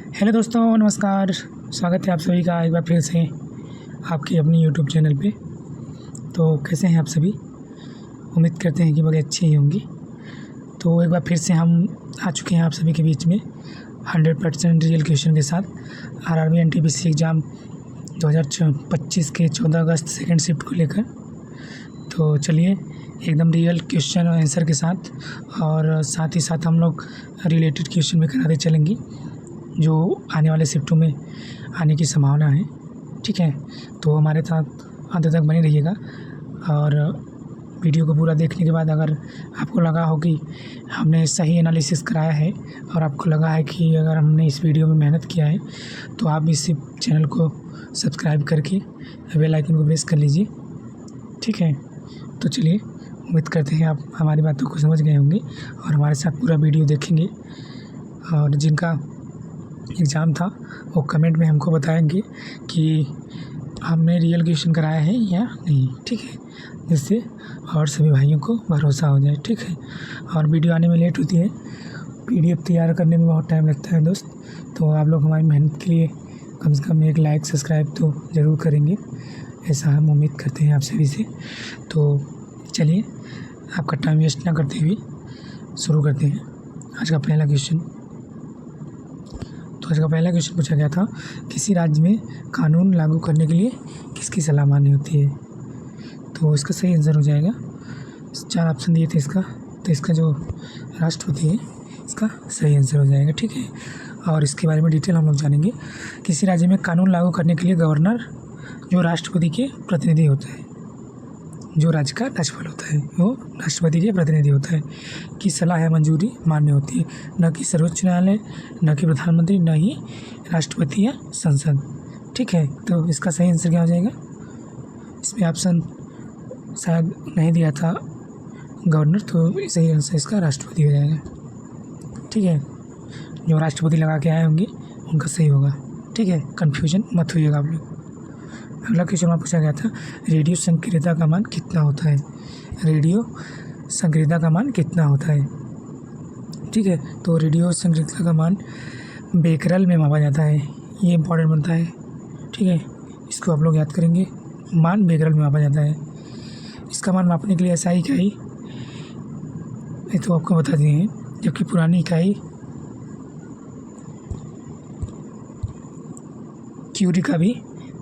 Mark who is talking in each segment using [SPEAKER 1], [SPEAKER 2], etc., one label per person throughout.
[SPEAKER 1] Hello दोस्तों, नमस्कार। स्वागत है आप सभी का एक बार फिर से आपकी अपनी यूट्यूब चैनल पे। तो कैसे हैं आप सभी? उम्मीद करते हैं कि बड़े अच्छे ही होंगे। तो एक बार फिर से हम आ चुके हैं आप सभी के बीच में 100% रियल क्वेश्चन के साथ आरआरबी एनटीपीसी एग्ज़ाम 2025 के 14 अगस्त सेकेंड शिफ्ट को लेकर। तो चलिए एकदम रियल क्वेश्चन और आंसर के साथ, और साथ ही साथ हम लोग रिलेटेड क्वेश्चन भी कराते चलेंगे जो आने वाले शिफ्टों में आने की संभावना है। ठीक है, तो हमारे साथ अंत तक बने रहिएगा। और वीडियो को पूरा देखने के बाद अगर आपको लगा हो कि हमने सही एनालिसिस कराया है और आपको लगा है कि अगर हमने इस वीडियो में मेहनत किया है, तो आप इस चैनल को सब्सक्राइब करके बेल आइकन को प्रेस कर लीजिए। ठीक है, तो चलिए उम्मीद करते हैं आप हमारी बातों को समझ गए होंगे और हमारे साथ पूरा वीडियो देखेंगे। और जिनका एग्ज़ाम था वो कमेंट में हमको बताएंगे कि हमने रियल क्वेश्चन कराया है या नहीं। ठीक है, जिससे और सभी भाइयों को भरोसा हो जाए। ठीक है, और वीडियो आने में लेट होती है, पीडीएफ तैयार करने में बहुत टाइम लगता है दोस्त। तो आप लोग हमारी मेहनत के लिए कम से कम एक लाइक सब्सक्राइब तो ज़रूर करेंगे, ऐसा हम उम्मीद करते हैं आप सभी से। तो चलिए आपका टाइम वेस्ट ना करते हुए शुरू करते हैं आज का पहला क्वेश्चन। तो आज का पहला क्वेश्चन पूछा गया था, किसी राज्य में कानून लागू करने के लिए किसकी सलाह मान्य होती है? तो इसका सही आंसर हो जाएगा, 4 ऑप्शन दिए थे इसका, तो इसका जो राष्ट्रपति है इसका सही आंसर हो जाएगा। ठीक है, और इसके बारे में डिटेल हम लोग जानेंगे। किसी राज्य में कानून लागू करने के लिए गवर्नर जो राष्ट्रपति के प्रतिनिधि होता है, जो राज्य का राज्यपाल होता है वो राष्ट्रपति के प्रतिनिधि होता है, की सलाह या मंजूरी मान्य होती है, न कि सर्वोच्च न्यायालय, न कि प्रधानमंत्री, न ही राष्ट्रपति या संसद। ठीक है, तो इसका सही आंसर क्या हो जाएगा? इसमें ऑप्शन शायद नहीं दिया था गवर्नर, तो सही आंसर इसका राष्ट्रपति हो जाएगा। ठीक है, जो राष्ट्रपति लगा के आए होंगे उनका सही होगा। ठीक है, कन्फ्यूजन मत होइएगा आप लोग। अगला क्वेश्चन वहाँ पूछा गया था, रेडियो संक्रियता का मान कितना होता है? रेडियो संक्रियता का मान कितना होता है? ठीक है, तो रेडियो संक्रियता का मान बेकरल में मापा जाता है, ये इंपॉर्टेंट बनता है। ठीक है, इसको आप लोग याद करेंगे, मान बेकरल में मापा जाता है। इसका मान मापने के लिए SI इकाई ये तो आपको बता दिए हैं, जबकि पुरानी इकाई क्यूरी का भी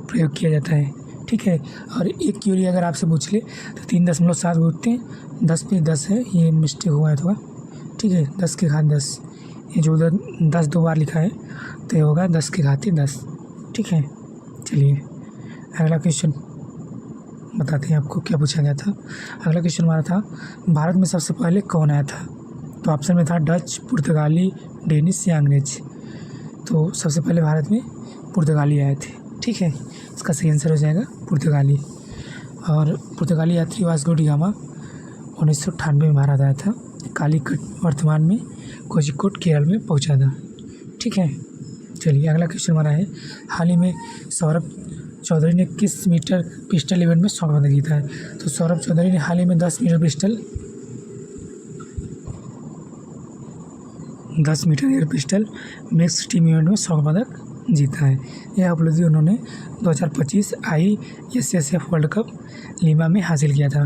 [SPEAKER 1] प्रयोग किया जाता है। ठीक है, और एक क्यूरी अगर आपसे पूछ ले तो 3.7 बोलते हैं, 10 पे 10 है, ये मिस्टेक हुआ है थोड़ा। ठीक है, 10 के घात 10, ये जो उधर 10 2 बार लिखा है तो ये होगा 10 के घात 10। ठीक है, चलिए अगला क्वेश्चन बताते हैं आपको क्या पूछा गया था। अगला क्वेश्चन हमारा था, भारत में सबसे पहले कौन आया था? तो ऑप्शन में था डच, पुर्तगाली, डेनिश या अंग्रेज। तो सबसे पहले भारत में पुर्तगाली आए थे। ठीक है, इसका सही आंसर हो जाएगा पुर्तगाली। और पुर्तगाली यात्री वास्को डी गामा 1998 में भारत आया था। कालीकट वर्तमान में कोझिकोड केरल में पहुंचा था। ठीक है, चलिए अगला क्वेश्चन हमारा है, हाल ही में सौरभ चौधरी ने किस मीटर पिस्टल इवेंट में स्वर्ण पदक जीता है? तो सौरभ चौधरी ने हाल ही में 10 meter air pistol mix team event में स्वर्ण पदक जीता है। यह उपलब्धि उन्होंने 2025 ISSF वर्ल्ड कप लीमा में हासिल किया था।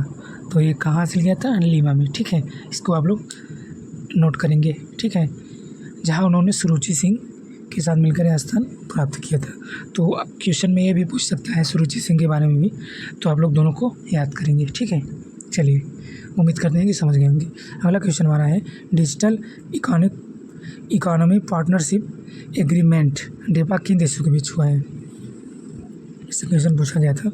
[SPEAKER 1] तो ये कहाँ हासिल किया था? लीमा में। ठीक है, इसको आप लोग नोट करेंगे। ठीक है, जहाँ उन्होंने सुरुचि सिंह के साथ मिलकर यह स्थान प्राप्त किया था। तो क्वेश्चन में ये भी पूछ सकता है सुरुचि सिंह के बारे में भी, तो आप लोग दोनों को याद करेंगे। ठीक है, चलिए उम्मीद करते हैं कि समझ गए होंगे। अगला क्वेश्चन हमारा है, डिजिटल इकोनॉमी पार्टनरशिप एग्रीमेंट डेपा किन देशों के बीच हुआ है? इससे क्वेश्चन पूछा गया था।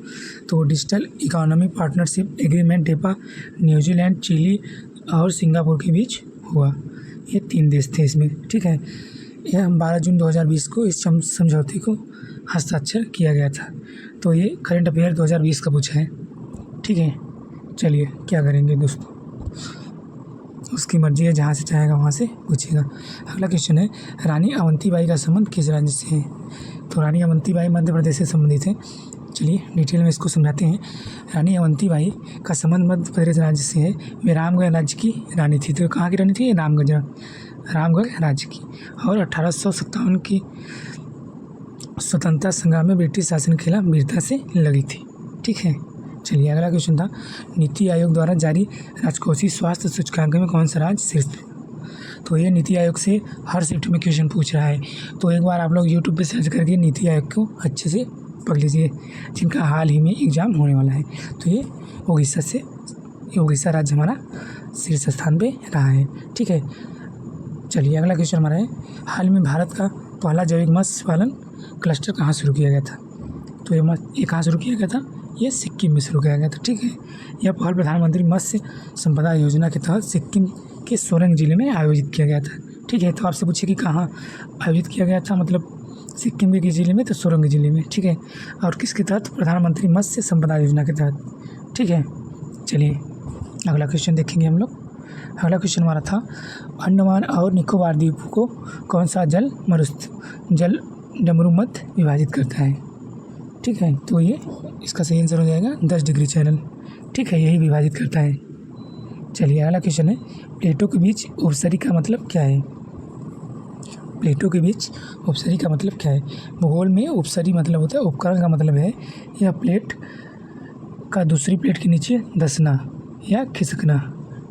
[SPEAKER 1] तो digital economy partnership agreement DEPA न्यूजीलैंड, चिली और सिंगापुर के बीच हुआ। ये 3 देश थे इसमें। ठीक है, यह 12 जून 2020 को इस समझौते को हस्ताक्षर किया गया था। तो ये करंट अफेयर 2020 का पूछा है। ठीक है, चलिए क्या करेंगे दोस्तों, उसकी मर्जी है, जहाँ से चाहेगा वहाँ से पूछेगा। अगला क्वेश्चन है, रानी अवंतीबाई का संबंध किस राज्य से है? तो रानी अवंतीबाई मध्य प्रदेश से संबंधित है। चलिए डिटेल में इसको समझाते हैं। रानी अवंतीबाई का संबंध मध्य प्रदेश राज्य से है। वे रामगढ़ राज्य की रानी थी। तो कहाँ की रानी थी? रामगढ़ रामगढ़ राज्य की। और 1857 की स्वतंत्रता संग्राम में ब्रिटिश शासन के खिलाफ वीरता से लड़ी थी। ठीक है, चलिए अगला क्वेश्चन था, नीति आयोग द्वारा जारी राजकोषीय स्वास्थ्य सूचकांक में कौन सा राज्य शीर्ष पे? तो ये नीति आयोग से हर शिफ्ट में क्वेश्चन पूछ रहा है, तो एक बार आप लोग यूट्यूब पे सर्च करके नीति आयोग को अच्छे से पढ़ लीजिए, जिनका हाल ही में एग्ज़ाम होने वाला है। तो ये उड़ीसा राज्य हमारा शीर्ष स्थान पे रहा है। ठीक है, चलिए अगला क्वेश्चन हमारा है, हाल में भारत का पहला जैविक मत्स्य पालन क्लस्टर कहाँ शुरू किया गया था? तो ये कहाँ शुरू किया गया था? ये सिक्किम में शुरू किया गया था। ठीक है, यह पहल प्रधानमंत्री मत्स्य संपदा योजना के तहत सिक्किम के सोरेंग जिले में आयोजित किया गया था। ठीक है, तो आपसे पूछिए कि कहाँ आयोजित किया गया था, मतलब सिक्किम के किस जिले में? तो सोरेंग जिले में। ठीक है, और किसके तहत? प्रधानमंत्री मत्स्य संपदा योजना के तहत। ठीक है, चलिए अगला क्वेश्चन देखेंगे हम लोग। अगला क्वेश्चन हमारा था, अंडमान और निकोबार द्वीपों को कौन सा जल डमरू मध्य विभाजित करता है? ठीक है, तो ये इसका सही आंसर हो जाएगा 10 डिग्री चैनल। ठीक है, यही विभाजित करता है। चलिए अगला क्वेश्चन है, प्लेटों के बीच उपसरी का मतलब क्या है? प्लेटों के बीच उपसरी का मतलब क्या है? भूगोल में उपसरी मतलब होता है उपकरण का मतलब है यह प्लेट का दूसरी प्लेट के नीचे धंसना या खिसकना।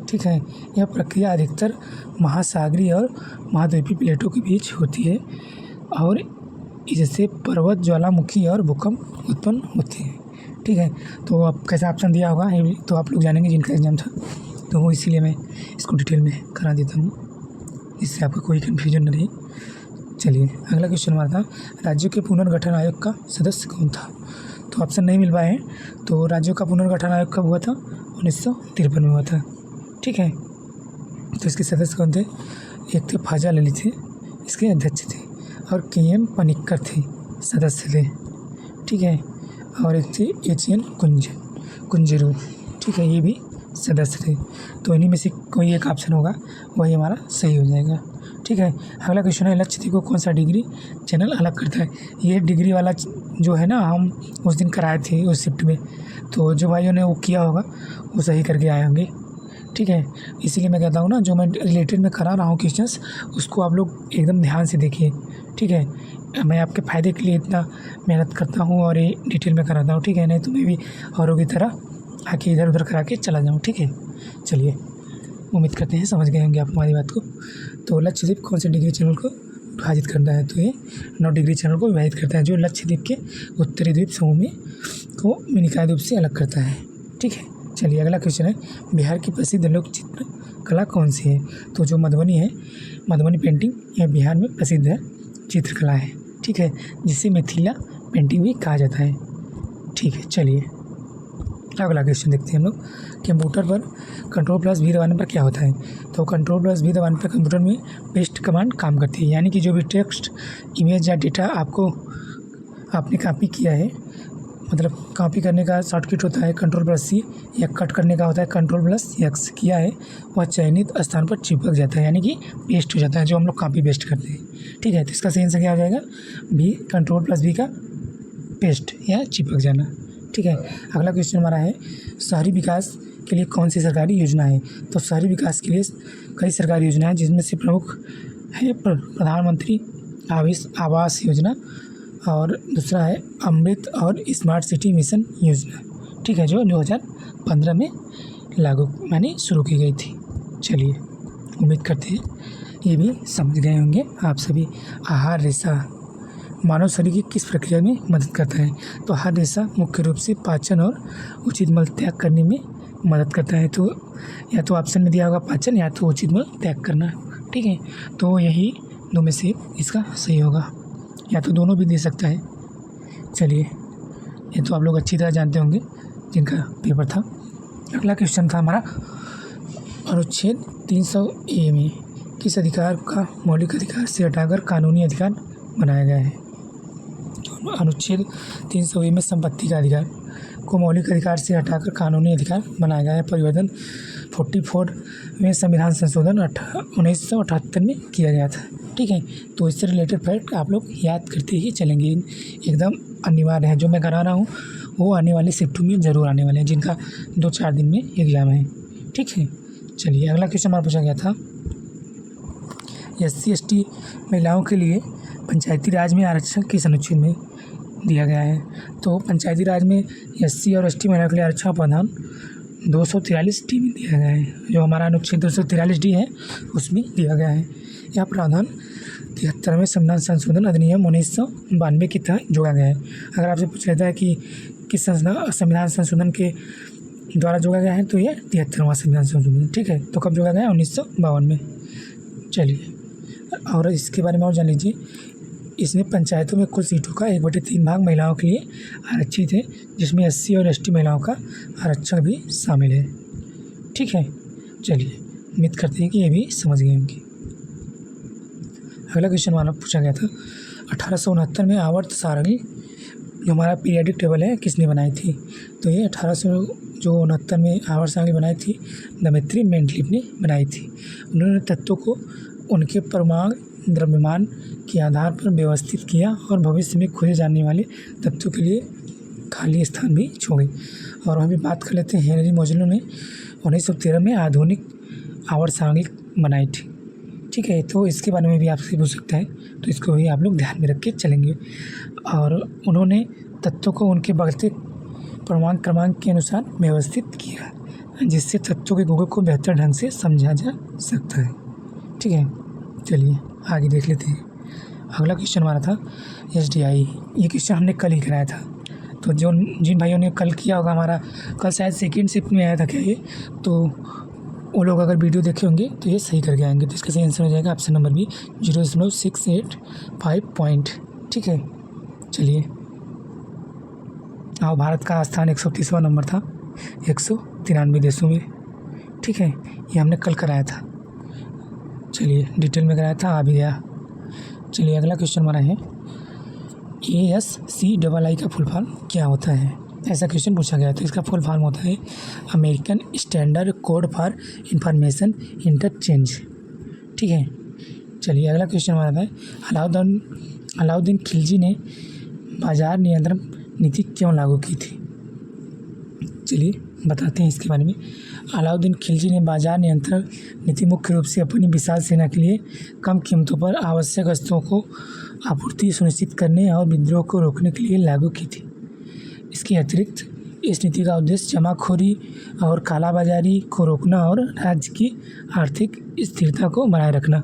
[SPEAKER 1] ठीक है, यह प्रक्रिया अधिकतर महासागरीय और महाद्वीपीय प्लेटों के बीच होती है और इससे पर्वत, ज्वालामुखी और भूकंप उत्पन्न होते हैं। ठीक है, तो अब कैसा ऑप्शन दिया होगा ये तो आप लोग जानेंगे जिनका एग्जाम था, तो वो इसीलिए मैं इसको डिटेल में करा देता हूँ, इससे आपका कोई कन्फ्यूजन न रहे। चलिए अगला क्वेश्चन हमारा था, राज्यों के पुनर्गठन आयोग का सदस्य कौन था? तो ऑप्शन नहीं मिल पाए हैं, तो राज्यों का पुनर्गठन आयोग कब हुआ था? 1953 में हुआ था। ठीक है, तो इसके सदस्य कौन थे? एक थे फाजा ललित थे, इसके अध्यक्ष थे, और KM पनिक्कर थे, सदस्य थे। ठीक है, और एक थे HN कुंजरू। ठीक है, ये भी सदस्य थे। तो इन्हीं में से कोई एक ऑप्शन होगा, वही हमारा सही हो जाएगा। ठीक है, अगला क्वेश्चन है, लक्षद्वीप को कौन सा डिग्री चैनल अलग करता है? ये डिग्री वाला जो है ना, हम उस दिन कराए थे उस शिफ्ट में, तो जो भाइयों ने वो किया होगा वो सही करके आए होंगे। ठीक है, इसीलिए मैं कहता हूँ ना, जो मैं रिलेटेड में करा रहा हूँ क्वेश्चंस, उसको आप लोग एकदम ध्यान से देखिए। ठीक है, मैं आपके फ़ायदे के लिए इतना मेहनत करता हूँ और ये डिटेल में कराता हूँ। ठीक है, नहीं तो मैं भी औरों की तरह आके इधर उधर करा के चला जाऊँ। ठीक है, चलिए उम्मीद करते हैं समझ गए होंगे आप हमारी बात को। तो लक्षद्वीप कौन से डिग्री चैनल को विभाजित करता है? तो ये 9 डिग्री चैनल को विभाजित करता है, जो लक्षद्वीप के उत्तरी द्वीप समूह में को मिनिकाय द्वीप से अलग करता है। ठीक है, चलिए अगला क्वेश्चन है, बिहार की प्रसिद्ध लोक चित्र कला कौन सी है? तो जो मधुबनी है, मधुबनी पेंटिंग, यह बिहार में प्रसिद्ध है चित्रकला है। ठीक है, जिसे मिथिला पेंटिंग भी कहा जाता है। ठीक है, चलिए अगला क्वेश्चन देखते हैं हम लोग, कंप्यूटर पर Ctrl+V दबाने पर क्या होता है? तो Ctrl+V दबाने पर कंप्यूटर में पेस्ट कमांड काम करती है, यानी कि जो भी टेक्स्ट, इमेज या डेटा आपने कॉपी किया है, मतलब कॉपी करने का शॉर्टकट होता है Ctrl+C, या कट करने का होता है Ctrl+X, किया है वह चयनित स्थान पर चिपक जाता है, यानी कि पेस्ट हो जाता है, जो हम लोग कॉपी पेस्ट करते हैं। ठीक है, तो इसका सही आंसर क्या हो जाएगा? Ctrl+V का पेस्ट या चिपक जाना। ठीक है, अगला क्वेश्चन हमारा है, शहरी विकास के लिए कौन सी सरकारी योजना है? तो शहरी विकास के लिए कई सरकारी योजना है, जिसमें से प्रमुख है प्रधानमंत्री आवास योजना, और दूसरा है अमृत और स्मार्ट सिटी मिशन योजना। ठीक है, जो 2015 में लागू माने शुरू की गई थी। चलिए उम्मीद करते हैं ये भी समझ गए होंगे आप सभी। आहार रेशा मानव शरीर की किस प्रक्रिया में मदद करता है? तो आहार रेशा मुख्य रूप से पाचन और उचित मल त्याग करने में मदद करता है। तो या तो ऑप्शन में दिया होगा पाचन, या तो उचित मल त्याग करना। ठीक है, तो यही दो में से इसका सही होगा, या तो दोनों भी दे सकता है। चलिए, ये तो आप लोग अच्छी तरह जानते होंगे जिनका पेपर था। अगला क्वेश्चन था हमारा, अनुच्छेद 300A में किस अधिकार का मौलिक अधिकार से हटाकर कानूनी अधिकार बनाया गया है? तो अनुच्छेद 300A में संपत्ति का अधिकार को मौलिक अधिकार से हटाकर कानूनी अधिकार बनाया गया है। परिवर्तन 44 में संविधान संशोधन 1978 में किया गया था। ठीक है, तो इससे रिलेटेड फैक्ट आप लोग याद करते ही चलेंगे, एकदम अनिवार्य है। जो मैं करा रहा हूँ वो आने वाले शिफ्ट में ज़रूर आने वाले हैं, जिनका 2-4 दिन में एग्ज़ाम है। ठीक है, चलिए अगला क्वेश्चन हमारा पूछा गया था, SC/ST महिलाओं के लिए पंचायती राज में आरक्षण किस अनुच्छेद में दिया गया है? तो पंचायती राज में SC और ST महिलाओं के लिए आरक्षण प्रावधान 243D में दिया गया है। जो हमारा अनुच्छेद 243D है उसमें दिया गया है। यह प्रावधान 73वें संविधान संशोधन अधिनियम 1992 के तहत जोड़ा गया है। अगर आपसे पूछ लेता है कि किस संविधान संशोधन के द्वारा जोड़ा गया है तो ये 73वां संविधान संशोधन। ठीक है, तो कब जोड़ा गया है? 1952 में। चलिए, और इसके बारे में और जान लीजिए। इसमें पंचायतों में कुल सीटों का 1/3 भाग महिलाओं के लिए आरक्षित है, जिसमें SC और ST महिलाओं का आरक्षण भी शामिल है। ठीक है, चलिए उम्मीद करते हैं कि ये भी समझ गए होंगे। अगला क्वेश्चन हमारा पूछा गया था 1869 में आवर्त सारणी जो हमारा पीरियडिक टेबल है किसने बनाई थी? तो ये 1869 में आवर्त सारणी बनाई थी दमित्री मेंडलीव ने बनाई थी। उन्होंने तत्वों को उनके परमाणु द्रव्यमान के आधार पर व्यवस्थित किया और भविष्य में खोजे जाने वाले तत्वों के लिए खाली स्थान भी छोड़े। और अभी बात कर लेते हैं हेनरी मोजलो ने 1913 में आधुनिक आवर्त सारणी बनाई थी। ठीक है, तो इसके बारे में भी आपसे पूछ सकता है, तो इसको भी आप लोग ध्यान में रख के चलेंगे। और उन्होंने तत्वों को उनके बढ़ते परमाणु क्रमांक के अनुसार व्यवस्थित किया, जिससे तत्वों के गुणों को बेहतर ढंग से समझा जा सकता है। ठीक है, चलिए आगे देख लेते हैं। अगला क्वेश्चन हमारा था SDI। ये क्वेश्चन हमने कल ही कराया था, तो जिन भाइयों ने कल किया होगा, हमारा कल शायद सेकेंड शिफ्ट में आया था क्या ये, तो वो लोग अगर वीडियो देखे होंगे तो ये सही करके आएंगे। तो इसका सही आंसर हो जाएगा ऑप्शन नंबर भी 0.685 पॉइंट। ठीक है, चलिए। भारत का स्थान 130वां नंबर था 193 देशों में। ठीक है, ये हमने कल कराया था। चलिए, डिटेल में कराया था, आ भी गया। चलिए, अगला क्वेश्चन हमारा है ASCII का फुल फॉर्म क्या होता है? ऐसा क्वेश्चन पूछा गया। तो इसका फुल फॉर्म होता है American standard code for information interchange. ठीक है, चलिए अगला क्वेश्चन हमारा है अलाउद्दीन खिलजी ने बाजार नियंत्रण नीति क्यों लागू की थी? चलिए बताते हैं इसके बारे में। अलाउद्दीन खिलजी ने बाजार नियंत्रण नीति मुख्य रूप से अपनी विशाल सेना के लिए कम कीमतों पर आवश्यक वस्तुओं को आपूर्ति सुनिश्चित करने और विद्रोह को रोकने के लिए लागू की थी। इसके अतिरिक्त इस नीति का उद्देश्य जमाखोरी और कालाबाजारी को रोकना और राज्य की आर्थिक स्थिरता को बनाए रखना।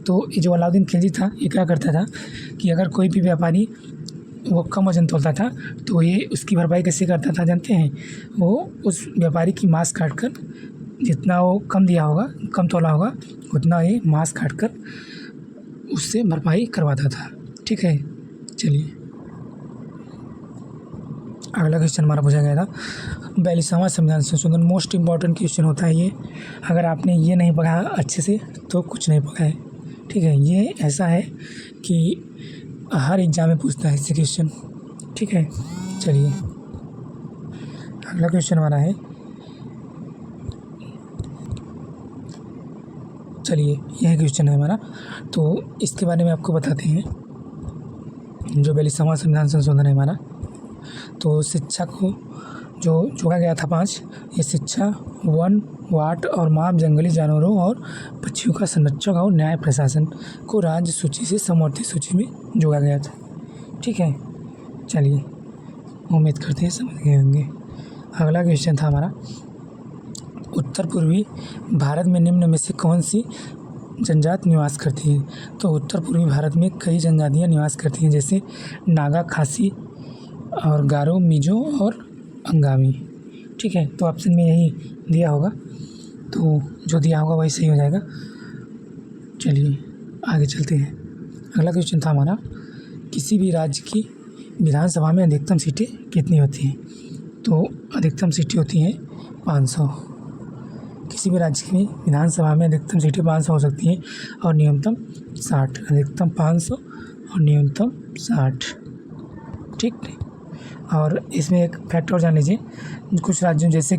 [SPEAKER 1] तो ये जो अलाउद्दीन खिलजी था, ये क्या करता था कि अगर कोई भी व्यापारी वो कम वजन तोलता था तो ये उसकी भरपाई कैसे करता था जानते हैं? वो उस व्यापारी की मांस काट कर, जितना वो कम दिया होगा, कम तोला होगा, उतना ये मांस काट कर उससे भरपाई करवाता था। ठीक है, चलिए अगला क्वेश्चन हमारा पूछा गया था 42वां संविधान संशोधन। मोस्ट इम्पॉर्टेंट क्वेश्चन होता है ये। अगर आपने ये नहीं पढ़ा अच्छे से तो कुछ नहीं पढ़ा है। ठीक है, ये ऐसा है कि हर एग्जाम में पूछता है इससे क्वेश्चन। ठीक है, चलिए अगला क्वेश्चन हमारा है, चलिए यह क्वेश्चन है हमारा। तो इसके बारे में आपको बताते हैं। जो 42वां संविधान संशोधन है हमारा, तो शिक्षा को जो जोड़ा गया था 5, ये शिक्षा, वन, वाट और माप, जंगली जानवरों और पक्षियों का संरक्षण और न्याय प्रशासन को राज्य सूची से समवर्ती सूची में जोड़ा गया था। ठीक है, चलिए उम्मीद करते हैं समझ गए होंगे। अगला क्वेश्चन था हमारा उत्तर पूर्वी भारत में निम्न में से कौन सी जनजाति निवास करती है? तो उत्तर पूर्वी भारत में कई जनजातियाँ निवास करती हैं, जैसे नागा, खासी और गारो, मिजो और अंगामी। ठीक है, तो ऑप्शन में यही दिया होगा, तो जो दिया होगा वही सही हो जाएगा। चलिए आगे चलते हैं। अगला क्वेश्चन था हमारा किसी भी राज्य की विधानसभा में अधिकतम सीटें कितनी होती हैं? तो अधिकतम सीटें होती हैं 500। किसी भी राज्य की विधानसभा में अधिकतम सीटें 500 हो सकती हैं और न्यूनतम 60। अधिकतम 500 और न्यूनतम 60। ठीक, और इसमें एक फैक्ट और जान लीजिए। कुछ राज्यों जैसे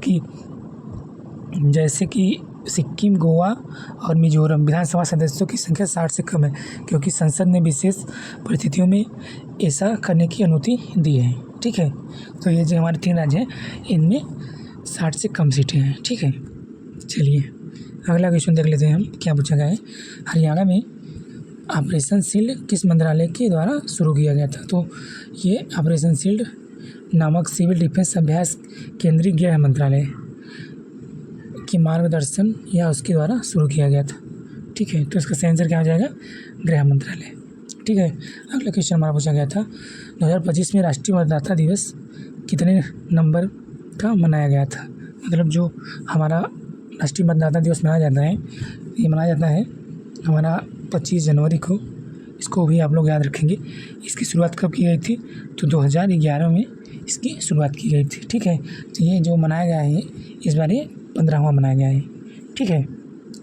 [SPEAKER 1] कि सिक्किम, गोवा और मिजोरम विधानसभा सदस्यों की संख्या 60 से कम है, क्योंकि संसद ने विशेष परिस्थितियों में ऐसा करने की अनुमति दी है। ठीक है, तो ये जो हमारे 3 राज्य हैं इनमें 60 से कम सीटें हैं। ठीक है, चलिए अगला क्वेश्चन देख लेते हैं हम क्या पूछा गया है। हरियाणा में ऑपरेशन शील्ड किस मंत्रालय के द्वारा शुरू किया गया था? तो ये ऑपरेशन शील्ड नामक सिविल डिफेंस अभ्यास केंद्रीय गृह मंत्रालय के मार्गदर्शन या उसके द्वारा शुरू किया गया था। ठीक है, तो इसका सही आंसर क्या हो जाएगा? गृह मंत्रालय। ठीक है, अगला क्वेश्चन हमारा पूछा गया था 2025 में राष्ट्रीय मतदाता दिवस कितने नंबर का मनाया गया था? मतलब जो हमारा राष्ट्रीय मतदाता दिवस मनाया जाता है, ये मनाया जाता है हमारा 25 जनवरी को। इसको भी आप लोग याद रखेंगे। इसकी शुरुआत कब की गई थी? तो 2011 में इसकी शुरुआत की गई थी। ठीक है, तो ये जो मनाया गया है इस बार ये 15वां मनाया गया है। ठीक है,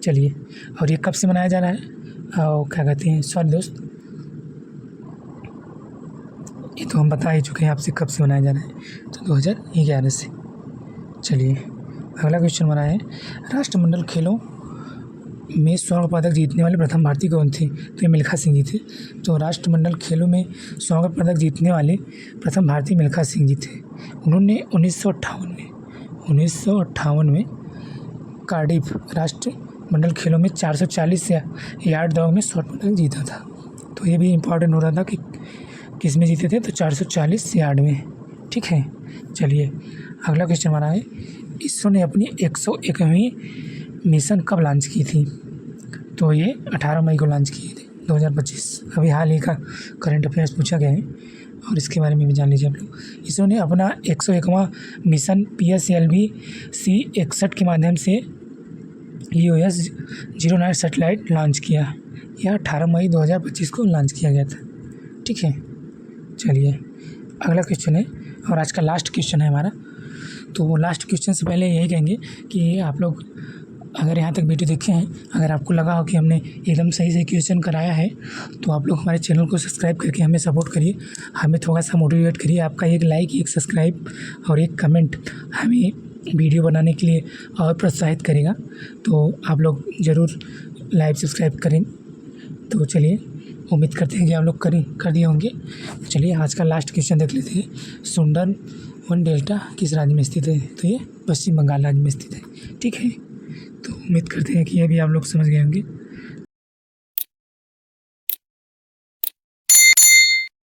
[SPEAKER 1] चलिए, और ये कब से मनाया जा रहा है और क्या कहते हैं, सॉरी दोस्त, ये तो हम बता ही चुके हैं आपसे कब से मनाया जा रहा है, तो 2011 से। चलिए, अगला क्वेश्चन हमारा है राष्ट्रमंडल खेलों में स्वर्ण पदक जीतने वाले प्रथम भारतीय कौन थे? तो ये मिल्खा सिंह जी थे। तो राष्ट्रमंडल खेलों में स्वर्ण पदक जीतने वाले प्रथम भारतीय मिल्खा सिंह जी थे। उन्होंने 1958 में कार्डिफ राष्ट्रमंडल खेलों में 440 यार्ड दौड़ में स्वर्ण पदक जीता था। तो ये भी इम्पॉर्टेंट हो रहा था कि किस में जीते थे? तो 440 यार्ड में। ठीक है, चलिए, अगला क्वेश्चन हमारा है इसरो ने अपनी 101वीं मिशन कब लॉन्च की थी? तो ये 18 मई को लॉन्च किए थे 2025। अभी हाल ही का करंट अफेयर्स पूछा गया है और इसके बारे में भी जान लीजिए आप लोग। इसरो ने अपना 101वां मिशन PSLV-C61 के माध्यम से EOS-09 सैटेलाइट लॉन्च किया। यह 18 मई 2025 को लॉन्च किया गया था। ठीक है, चलिए, अगला क्वेश्चन है और आज का लास्ट क्वेश्चन है हमारा। तो लास्ट क्वेश्चन से पहले यही कहेंगे कि आप लोग अगर यहाँ तक वीडियो देखे हैं, अगर आपको लगा हो कि हमने एकदम सही से क्वेश्चन कराया है, तो आप लोग हमारे चैनल को सब्सक्राइब करके हमें सपोर्ट करिए, हमें थोड़ा सा मोटिवेट करिए। आपका एक लाइक, एक सब्सक्राइब और एक कमेंट हमें वीडियो बनाने के लिए और प्रोत्साहित करेगा। तो आप लोग ज़रूर लाइक सब्सक्राइब करें। तो चलिए, उम्मीद करते हैं कि आप लोग कर दिए होंगे। चलिए, आज का लास्ट क्वेश्चन देख लेते हैं। सुंदरवन डेल्टा किस राज्य में स्थित है? तो ये पश्चिम बंगाल राज्य में स्थित है। ठीक है, तो उम्मीद करते हैं कि ये भी आप लोग समझ गए होंगे।